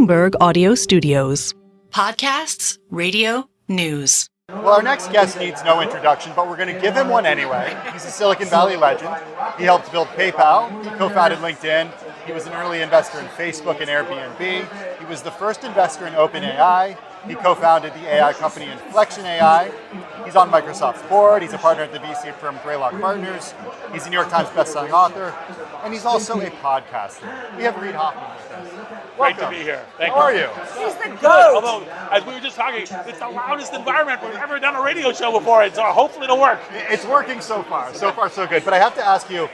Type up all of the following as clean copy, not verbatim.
Bloomberg Audio Studios. Podcasts, radio, news. Well, our next guest needs no introduction, but we're going to give him one anyway. He's a Silicon Valley legend. He helped build PayPal. He co-founded LinkedIn. He was an early investor in Facebook and Airbnb. He was the first investor in OpenAI. He co-founded the AI company Inflection AI. He's on Microsoft's board. He's a partner at the VC firm Greylock Partners. He's a New York Times bestselling author. And he's also a podcaster. We have Reid Hoffman with us. Great to be here. Thank you. How are you? He's the Good. GOAT. Although, as we were just talking, it's the loudest environment we've ever done a radio show before, and so hopefully it'll work. It's working so far. So far, so good. But I have to ask you,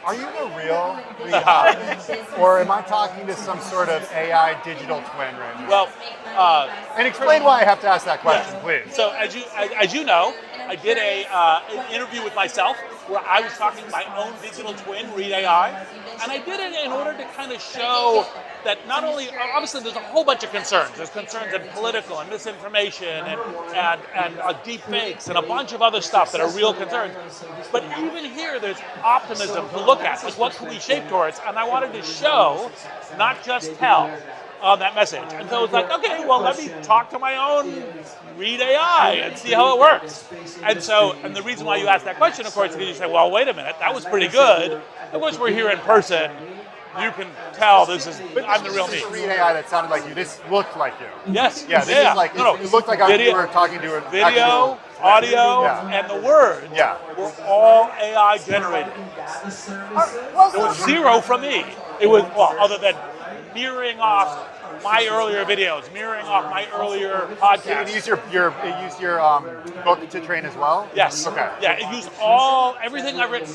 are you the real Reid Hoffman? Or am I talking to some sort of AI digital twin right now? Well, and explain why I have to ask that question, please. So as you know, I did an interview with myself where I was talking to my own digital twin, Reid AI, and I did it in order to kind of show that not only, obviously there's a whole bunch of concerns. There's concerns in political and misinformation and deep fakes and a bunch of other stuff that are real concerns. But even here, there's optimism to look at. Like, what can we shape towards? And I wanted to show, not just tell, on that message. And so it's like, okay, well, let me talk to my own Reid AI and see how it works. And the reason why you asked that question, of course, is because you say, well, wait a minute, that was pretty good. Of course, we're here in person. You can tell I'm the real me. This is Reid AI that sounded like you. This looked like you. Yes. Yeah, this is like, it looked like you were talking to an video, audio, and the words were all AI generated. There was zero from me. It was, well, other than mirroring off my earlier videos, mirroring off my earlier podcasts. It used your book to train as well? Yes. Okay. Yeah, it used everything I've written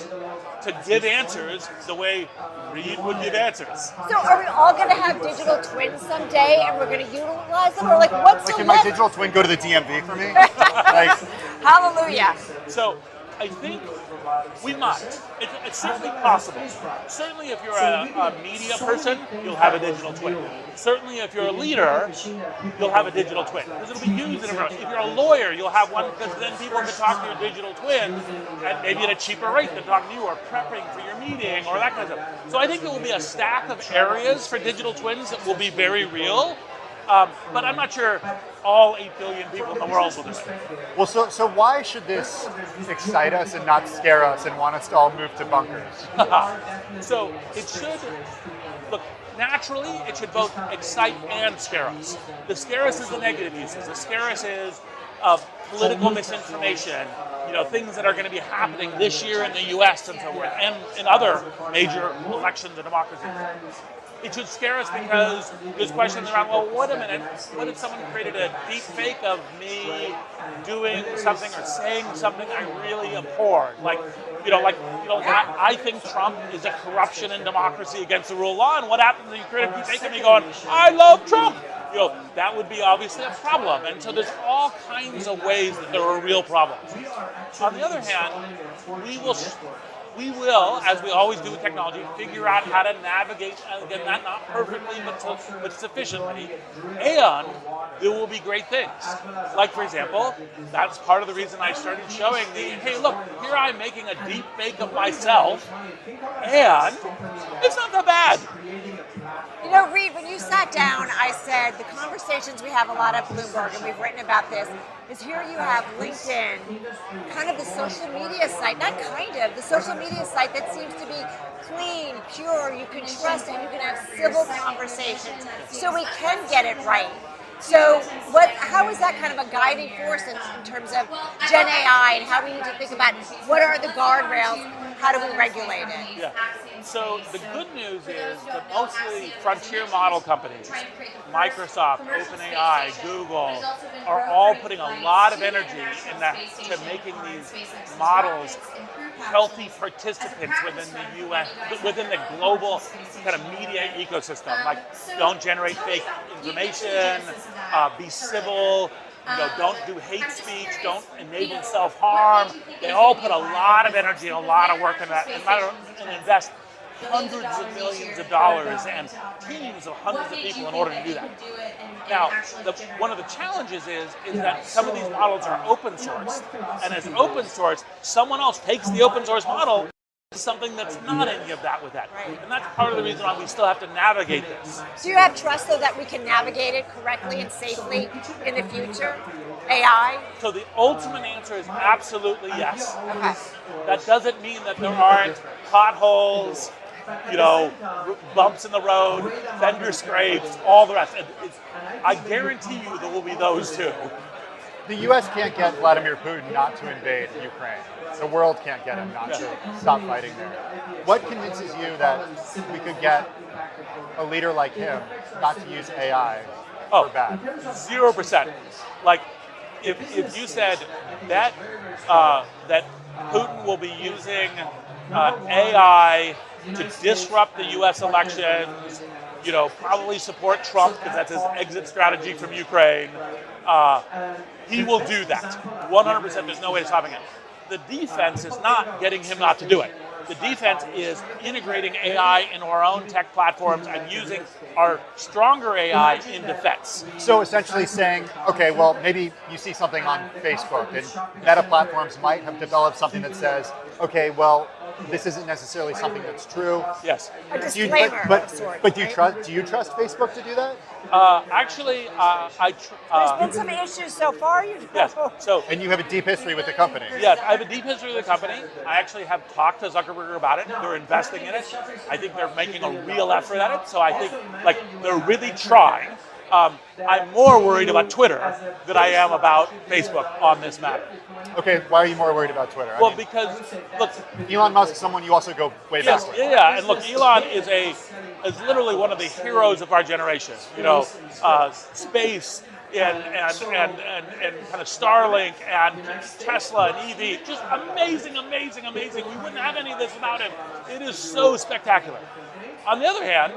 to give answers the way Reid would give answers. So are we all going to have digital twins someday and we're going to utilize them? Or like, what's can the my digital twin go to the DMV for me? Hallelujah. So I think we might. It's certainly possible. Certainly if you're a media person, you'll have a digital twin. Certainly if you're a leader, you'll have a digital twin. Because it'll be used in everyone. If you're a lawyer, you'll have one because then people can talk to your digital twin at maybe at a cheaper rate than talking to you or prepping for your meeting or that kind of stuff. So I think there will be a stack of areas for digital twins that will be very real. But I'm not sure all 8 billion people in the world will do it. Well, so why should this excite us and not scare us and want us to all move to bunkers? So it should, look, naturally, it should both excite and scare us. The scare us is the negative uses. The scare us is of political misinformation, things that are going to be happening this year in the U.S. and so forth, and in other major elections and democracies. It should scare us because there's questions around, well, wait a minute, what if someone created a deep fake of me doing something or saying something I really abhorred? I think Trump is a corruption in democracy against the rule of law, and what happens if you create a deep fake of me going, I love Trump? That would be obviously a problem. And so there's all kinds of ways that there are real problems. On the other hand, we will, as we always do with technology, figure out how to navigate, again, not perfectly, but sufficiently, and there will be great things. Like, for example, that's part of the reason I started showing hey, look, here I'm making a deep fake of myself, and it's not that bad. Reid, when you sat down, I said the conversations we have a lot at Bloomberg, and we've written about this, is here you have LinkedIn, kind of the social media site, the social media site that seems to be clean, pure, you can trust it, you can have civil conversations, so we can get it right. So how is that kind of a guiding force in terms of Gen AI and how we need to think about what are the guardrails, how do we regulate it? Yeah. So the good news is that mostly frontier model companies, Microsoft, OpenAI, Google, are all putting a lot of energy into making these models healthy participants within the global kind of media ecosystem. Like, don't generate fake information, be civil, don't do hate speech, don't enable self-harm. They all put a lot of energy and a lot of work in that and invest hundreds of millions of dollars and teams of hundreds of people in order to do that. Now, one of the challenges is that some of these models are open source, and as open source, someone else takes the open source model something that's not any of that with that. Right. And that's part of the reason why we still have to navigate this. Do you have trust, though, that we can navigate it correctly and safely in the future? AI? So the ultimate answer is absolutely yes. Okay. That doesn't mean that there aren't potholes, bumps in the road, fender scrapes, all the rest. I guarantee you there will be those too. The U.S. can't get Vladimir Putin not to invade Ukraine. The world can't get him not to stop fighting there. What convinces you that we could get a leader like him not to use AI for bad? 0%. Like, if you said that that Putin will be using AI to disrupt the U.S. elections, probably support Trump because that's his exit strategy from Ukraine, he will do that. 100%, there's no way to stopping it. The defense is not getting him not to do it. The defense is integrating AI into our own tech platforms and using our stronger AI in defense. So essentially saying, okay, well, maybe you see something on Facebook and Meta platforms might have developed something that says, okay, well, this isn't necessarily something that's true. Yes. A disclaimer of sorts, but do you trust Facebook to do that? There's been some issues so far, Yes. So, and you have a deep history with the company. Yes, I have a deep history with the company. I actually have talked to Zuckerberg about it. They're investing in it. I think they're making a real effort at it. So I think they're really trying. I'm more worried about Twitter than I am about Facebook on this matter. Okay, why are you more worried about Twitter? Well, because look, Elon Musk is someone you also go way back with. Yeah, and look, Elon is literally one of the heroes of our generation. Space and kind of Starlink and Tesla and EV, just amazing. We wouldn't have any of this without him. It is so spectacular. On the other hand,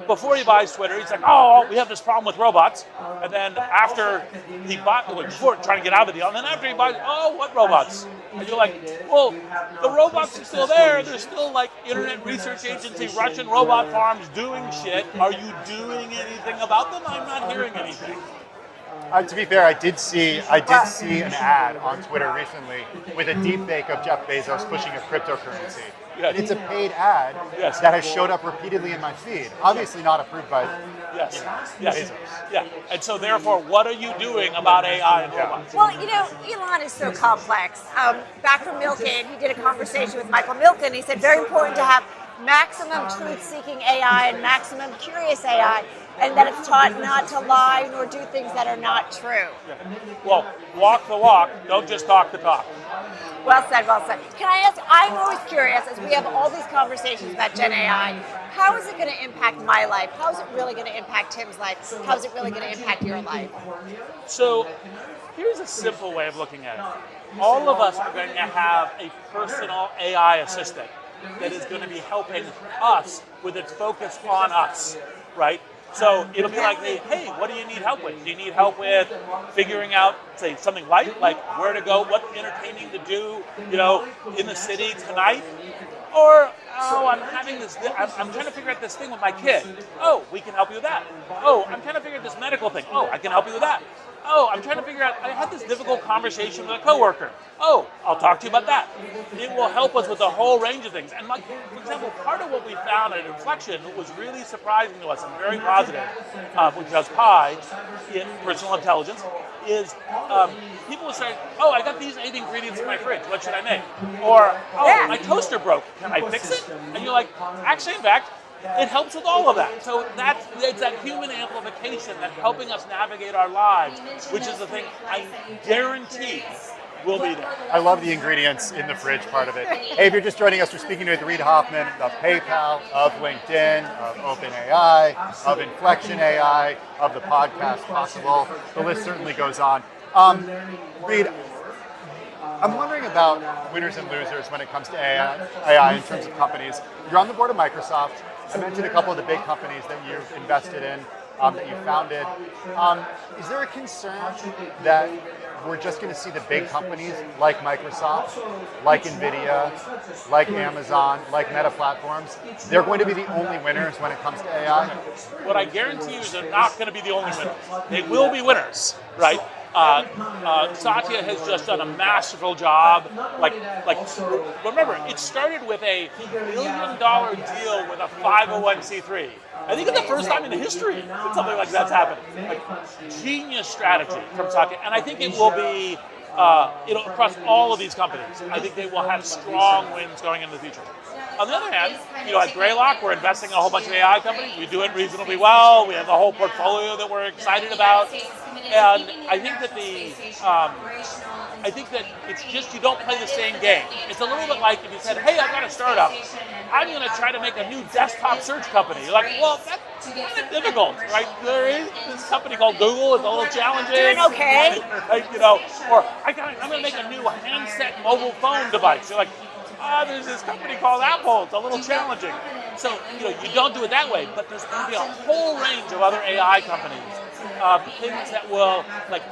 before he buys Twitter, he's like, oh, we have this problem with robots. And then after he bought, before trying to get out of the deal, and then after he buys, oh, what robots? And you're like, well, the robots are still there. There's still Internet Research Agency, Russian robot farms doing shit. Are you doing anything about them? I'm not hearing anything. To be fair, I did see an ad on Twitter recently with a deep fake of Jeff Bezos pushing a cryptocurrency. Yes. It's a paid ad that has showed up repeatedly in my feed. Obviously not approved by Bezos. Yeah. And so therefore, what are you doing about AI and robots? Well, Elon is so complex. Back from Milken, he did a conversation with Michael Milken. He said very important to have maximum truth-seeking AI and maximum curious AI, and that it's taught not to lie nor do things that are not true. Yeah. Well, walk the walk, don't just talk the talk. Well said, well said. Can I ask, I'm always curious, as we have all these conversations about Gen AI, how is it going to impact my life? How is it really going to impact Tim's life? How is it really going to impact your life? So here's a simple way of looking at it. All of us are going to have a personal AI assistant that is going to be helping us with its focus on us, right? So it'll be like, hey, what do you need help with? Do you need help with figuring out, say, something light, like where to go, what entertaining to do, in the city tonight? Or, I'm trying to figure out this thing with my kid. Oh, we can help you with that. Oh, I'm trying to figure out this medical thing. Oh, I can help you with that. Oh, I'm trying to figure out, I had this difficult conversation with a coworker. Oh, I'll talk to you about that. It will help us with a whole range of things. And for example, part of what we found at Inflection was really surprising to us and very positive, which does Pi in personal intelligence, is people will say, oh, I got these 8 ingredients in my fridge. What should I make? Or, oh, my toaster broke. Can I fix it? And you're like, actually, in fact, it helps with all of that. So it's that human amplification that's helping us navigate our lives, which is the thing I guarantee will be there. I love the ingredients in the fridge part of it. Hey, if you're just joining us, we're speaking with Reid Hoffman of PayPal, of LinkedIn, of OpenAI, of Inflection AI, of the podcast Possible. The list certainly goes on. Reid, I'm wondering about winners and losers when it comes to AI in terms of companies. You're on the board of Microsoft. I mentioned a couple of the big companies that you've invested in, that you founded. Is there a concern that we're just going to see the big companies like Microsoft, like NVIDIA, like Amazon, like Meta platforms, they're going to be the only winners when it comes to AI? What I guarantee you is they're not going to be the only winners. They will be winners, right? Satya has just done a masterful job. Like, remember, it started with a $1 billion deal with a 501c3. I think it's the first time in history that something like that's happened. Like, genius strategy from Satya, and I think it will be, across all of these companies. I think they will have strong wins going into the future. On the other hand, at Greylock, we're investing in a whole bunch of AI companies. We do it reasonably well. We have a whole portfolio that we're excited about. And I think that it's just you don't play the same game. It's a little bit like if you said, hey, I've got a startup. I'm going to try to make a new desktop search company. You're like, well, that's kind of difficult, right? There is this company called Google. It's a little challenging. Doing okay. Right, or I'm going to make a new handset mobile phone device. You're like, there's this company called Apple. It's a little challenging. So, you don't do it that way, but there's going to be a whole range of other AI companies. Things that will, like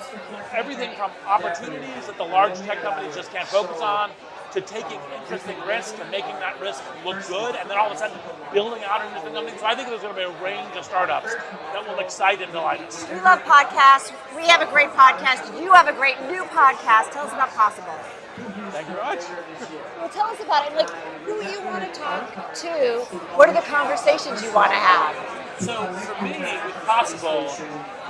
everything from opportunities that the large tech companies just can't focus on, to taking interesting risks and making that risk look good, and then all of a sudden building out interesting companies. So I think there's going to be a range of startups that will excite and delight us. We love podcasts. We have a great podcast. You have a great new podcast. Tell us about Possible. Thank you very much. Well, tell us about it. Like, who you want to talk to? What are the conversations you want to have? So for me, with Possible,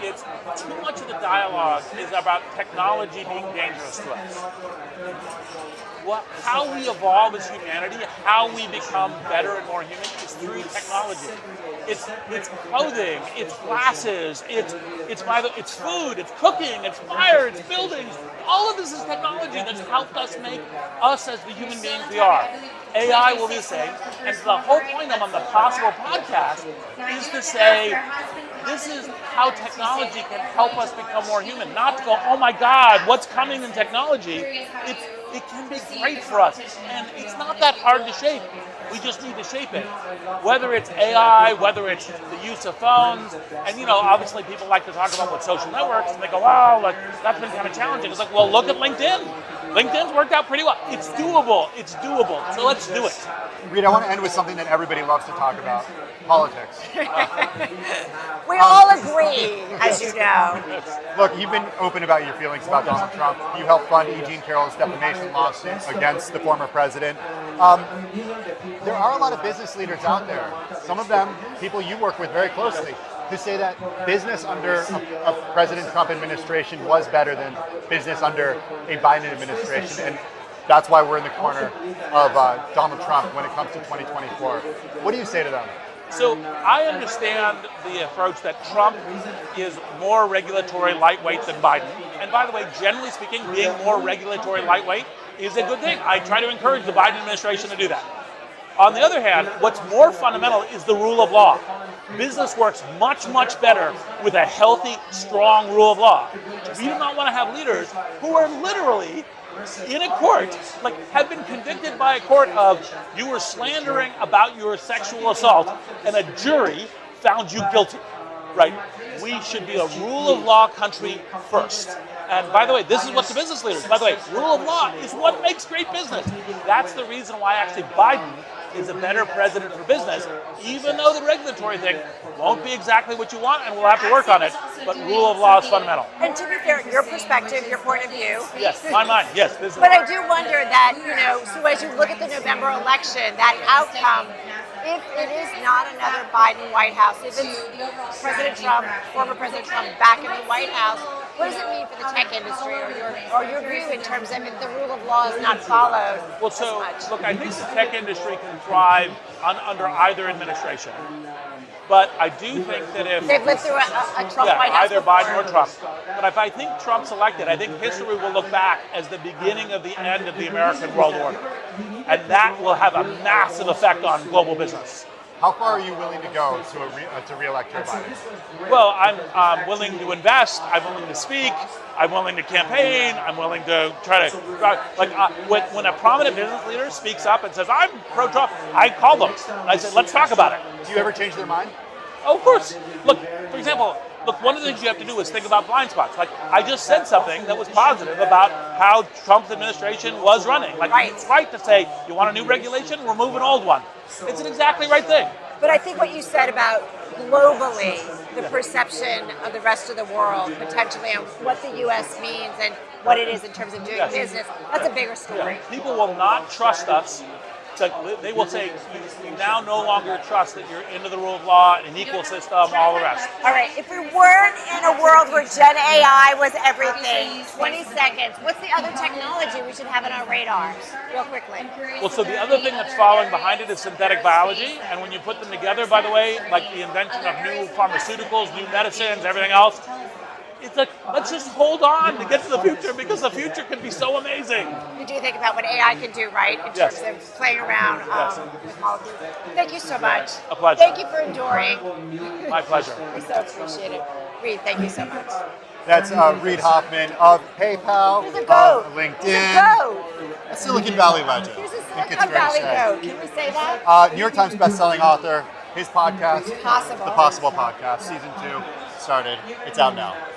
it's too much of the dialogue is about technology being dangerous to us. How we evolve as humanity, how we become better and more human is through technology. It's clothing, it's glasses, it's food, it's cooking, it's fire, it's buildings. All of this is technology that's helped us make us as the human beings we are. AI will be the same, and the whole point of on the Possible podcast is to say, this is how technology can help us become more human. Not to go, oh my God, what's coming in technology? It can be great for us, and it's not that hard to shape. We just need to shape it. Whether it's AI, whether it's the use of phones, and obviously people like to talk about what social networks, and they go, wow, like that's been kind of challenging. It's like, well, look at LinkedIn. LinkedIn's worked out pretty well. It's doable. So let's do it. Reid, I want to end with something that everybody loves to talk about, politics. We all agree, as you know. Look, you've been open about your feelings about Donald Trump. You helped fund E. Jean Carroll's defamation lawsuit against the former president. There are a lot of business leaders out there, some of them people you work with very closely, who say that business under a President Trump administration was better than business under a Biden administration, and that's why we're in the corner of Donald Trump when it comes to 2024. What do you say to them? So I understand the approach that Trump is more regulatory lightweight than Biden. And by the way, generally speaking, being more regulatory lightweight is a good thing. I try to encourage the Biden administration to do that. On the other hand, what's more fundamental is the rule of law. Business works much, much better with a healthy, strong rule of law. We do not want to have leaders who are literally in a court, have been convicted by a court of you were slandering about your sexual assault, and a jury found you guilty, right? We should be a rule of law country first. And by the way, this is what the business leaders, by the way, rule of law is what makes great business. That's the reason why actually Biden is a better president for business, even though the regulatory thing won't be exactly what you want, and we'll have to work on it, but rule of law is fundamental. And to be fair, your perspective, your point of view. Yes, my mind, yes. But I do wonder that, so as you look at the November election, that outcome, if it is not another Biden White House, if it's President Trump, former President Trump back in the White House, what does it mean for the tech industry or your view in terms of if the rule of law is not followed as much? Look, I think the tech industry can thrive under either administration. But I do think that if... They've lived through a Trump White House either before. Biden or Trump. But if I think Trump's elected, I think history will look back as the beginning of the end of the American world order. And that will have a massive effect on global business. How far are you willing to go to re-elect Joe Biden? Well, I'm willing to invest. I'm willing to speak. I'm willing to campaign. I'm willing to try to when a prominent business leader speaks up and says I'm pro-Trump, I call them. I say let's talk about it. Do you ever change their mind? Oh, of course. Look, for example, one of the things you have to do is think about blind spots. Like I just said something that was positive about how Trump's administration was running. It's right to say you want a new regulation, remove an old one. It's an exactly right thing. But I think what you said about globally, the perception of the rest of the world potentially on what the U.S. means and what it is in terms of doing business. That's a bigger story. People will not trust us. They will say, we now no longer trust that you're into the rule of law, an equal system, all the rest. All right, if we weren't in a world where Gen AI was everything, 20 seconds, what's the other technology we should have on our radar? Real quickly. Well, so the other thing that's following behind it is synthetic biology, and when you put them together, by the way, like the invention of new pharmaceuticals, new medicines, everything else, it's like, let's just hold on to get to the future because the future can be so amazing. You do think about what AI can do, right? In terms of playing around with molecules. Thank you so much. A pleasure. Thank you for enduring. My pleasure. We so appreciate it. Reid, thank you so much. That's Reid Hoffman of PayPal, He's a goat. of LinkedIn, He's a goat. a Silicon Valley legend. He's a I think it's Silicon fair to Valley say. goat. Can we say that? New York Times bestselling author. His podcast, Possible. The Possible Podcast, season 2 started. It's out now.